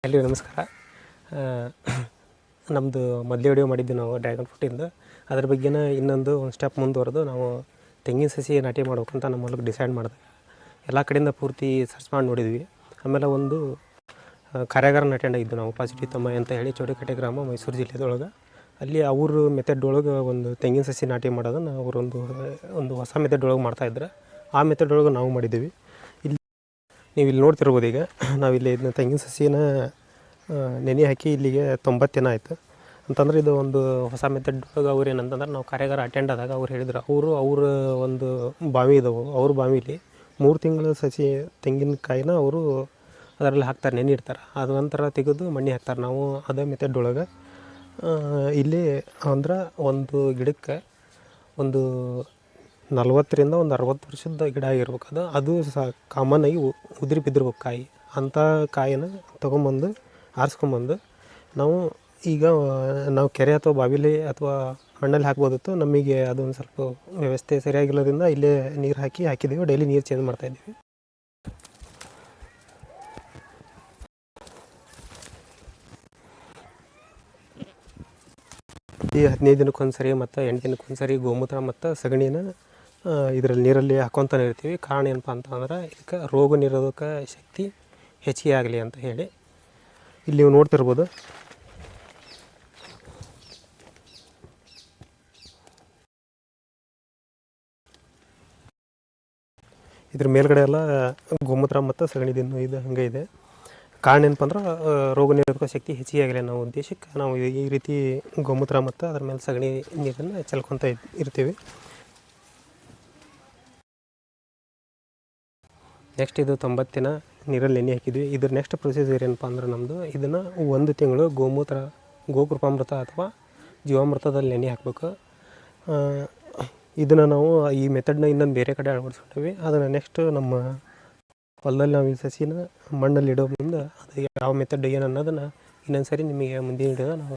ಎಲ್ರಿಗೂ ನಮಸ್ಕಾರ. ನಮ್ಮದು ಮೊದಲೇ ವಿಡಿಯೋ ಮಾಡಿದ್ದು ನಾವು ಡ್ರ್ಯಾಗನ್ ಫ್ರೂಟಿಂದ. ಅದ್ರ ಬಗ್ಗೆನ ಒಂದು ಸ್ಟೆಪ್ ಮುಂದುವರೆದು ನಾವು ತೆಂಗಿನ ಸಸಿ ನಾಟಿ ಮಾಡ್ಬೇಕಂತ ನಮ್ಮ ಹೊಲಕ್ಕೆ ಡಿಸೈಡ್ ಮಾಡಿದೆ. ಎಲ್ಲ ಕಡೆಯಿಂದ ಪೂರ್ತಿ ಸರ್ಚ್ ಮಾಡಿ ನೋಡಿದ್ವಿ. ಆಮೇಲೆ ಒಂದು ಕಾರ್ಯಾಗಾರ ಅಟೆಂಡ್ ನಾವು ಪಾಸಿಟಿವ್ ತಮ್ಮ ಅಂತ ಹೇಳಿ ಚೌಡಕಟ್ಟೆ ಗ್ರಾಮ, ಮೈಸೂರು ಜಿಲ್ಲೆದೊಳಗೆ. ಅಲ್ಲಿ ಅವ್ರ ಮೆಥಡ್ ಒಳಗೆ ಒಂದು ತೆಂಗಿನ ಸಸಿ ನಾಟಿ ಮಾಡೋದನ್ನು ಅವರೊಂದು ಹೊಸ ಮೆಥಡ್ ಒಳಗೆ ಮಾಡ್ತಾಯಿದ್ರು. ಆ ಮೆಥಡ್ ಒಳಗೆ ನಾವು ಮಾಡಿದ್ದೀವಿ. ನೀವು ಇಲ್ಲಿ ನೋಡ್ತಿರ್ಬೋದು. ಈಗ ನಾವಿಲ್ಲಿ ಇದನ್ನ ತೆಂಗಿನ ಸಸಿನ ನೆನೆ ಹಾಕಿ ಇಲ್ಲಿಗೆ 90 ದಿನ ಆಯಿತು. ಅಂತಂದ್ರೆ ಇದು ಒಂದು ಹೊಸ ಮೆಥಡ್ ಒಳಗೆ ಅವ್ರು ಏನಂತಂದ್ರೆ, ನಾವು ಕಾರ್ಯಾಗಾರ ಅಟೆಂಡ್ ಆದಾಗ ಅವ್ರು ಹೇಳಿದ್ರು, ಅವ್ರ ಒಂದು ಬಾವಿ ಇದ್ದವು. ಅವ್ರ ಬಾವಿಲಿ 3 ತಿಂಗಳ ಸಸಿ ತೆಂಗಿನಕಾಯಿನ ಅವರು ಅದರಲ್ಲಿ ಹಾಕ್ತಾರೆ, ನೆನೆ ಇಡ್ತಾರೆ. ಅದು ನಂತರ ತೆಗೆದು ಮಣ್ಣಿ ಹಾಕ್ತಾರೆ. ನಾವು ಅದೇ ಮೆಥಡ್ ಒಳಗೆ ಇಲ್ಲಿ ಅಂದ್ರೆ ಒಂದು ಗಿಡಕ್ಕೆ ಒಂದು 40ರಿಂದ 60 ವರ್ಷದ ಗಿಡ ಆಗಿರ್ಬೇಕು. ಅದು ಕಾಮನ್ನಾಗಿ ಉದುರಿ ಬಿದ್ದಿರ್ಬೇಕು ಕಾಯಿ. ಅಂಥ ಕಾಯಿನ ತೊಗೊಂಬಂದು ಆರಿಸ್ಕೊಂಬಂದು ನಾವು ಕೆರೆ ಅಥವಾ ಬಾವಿಲಿ ಅಥವಾ ಮಣ್ಣಲ್ಲಿ ಹಾಕ್ಬೋದಿತ್ತು. ನಮಗೆ ಅದೊಂದು ಸ್ವಲ್ಪ ವ್ಯವಸ್ಥೆ ಸರಿಯಾಗಿಲ್ಲದ್ರಿಂದ ಇಲ್ಲೇ ನೀರು ಹಾಕಿದ್ದೀವಿ. ಡೈಲಿ ನೀರು ಚೇಂಜ್ ಮಾಡ್ತಾಯಿದ್ದೀವಿ. ಈ 15 ದಿನಕ್ಕೊಂದು ಸರಿ ಮತ್ತು 8 ದಿನಕ್ಕೊಂದು ಸರಿ ಗೋಮೂತ್ರ ಮತ್ತು ಸಗಣಿನ ಇದರಲ್ಲಿ ನೀರಲ್ಲಿ ಹಾಕ್ಕೊತಾನೆ ಇರ್ತೀವಿ. ಕಾರಣ ಏನಪ್ಪ ಅಂತಂದ್ರೆ, ಇದಕ್ಕೆ ರೋಗ ನಿರೋಧಕ ಶಕ್ತಿ ಹೆಚ್ಚಿಗೆ ಆಗಲಿ ಅಂತ ಹೇಳಿ. ಇಲ್ಲಿ ನೀವು ನೋಡ್ತಿರ್ಬೋದು. ಇದ್ರ ಮೇಲ್ಗಡೆ ಎಲ್ಲ ಗೋಮೂತ್ರ ಮತ್ತು ಸಗಣಿದಿನ್ನು ಇದು ಹಂಗೆ ಇದೆ. ಕಾರಣ ಏನಪ್ಪ ಅಂದ್ರೆ, ರೋಗ ನಿರೋಧಕ ಶಕ್ತಿ ಹೆಚ್ಚಿಗೆ ಆಗಲಿ ಅನ್ನೋ ಉದ್ದೇಶಕ್ಕೆ ನಾವು ಈ ರೀತಿ ಗೋಮೂತ್ರ ಮತ್ತು ಅದ್ರ ಮೇಲೆ ಸಗಣಿ ನೀರನ್ನು ಚೆಲ್ಕೊತ ಇರ್ತೀವಿ. ನೆಕ್ಸ್ಟ್ ಇದು 90 ದಿನ ನೀರಲ್ಲಿ ನೆನೆ ಹಾಕಿದ್ವಿ. ಇದ್ರ ನೆಕ್ಸ್ಟ್ ಪ್ರೊಸೀಜರ್ ಏನಪ್ಪ ಅಂದ್ರೆ, ನಮ್ಮದು ಇದನ್ನು 1 ತಿಂಗಳು ಗೋಕೃಪಾಮೃತ ಅಥವಾ ಜೀವಾಮೃತದಲ್ಲಿ ನೆನೆ ಹಾಕಬೇಕು. ಇದನ್ನು ನಾವು ಈ ಮೆಥಡ್ನ ಇನ್ನೊಂದು ಬೇರೆ ಕಡೆ ಅಳವಡಿಸ್ಕೊಂಡ್ವಿ. ಅದನ್ನು ನೆಕ್ಸ್ಟ್ ನಮ್ಮ ಹೊಲದಲ್ಲಿ ನಾವು ಈ ಸಸಿನ ಮಣ್ಣಲ್ಲಿ ಇಡೋ ಮುಂದೆ ಅದು ಯಾವ ಮೆಥಡ್ ಏನು ಅನ್ನೋದನ್ನು ಇನ್ನೊಂದು ಸರಿ ನಿಮಗೆ ಮುಂದಿನ ಹಿಡಿದ ನಾವು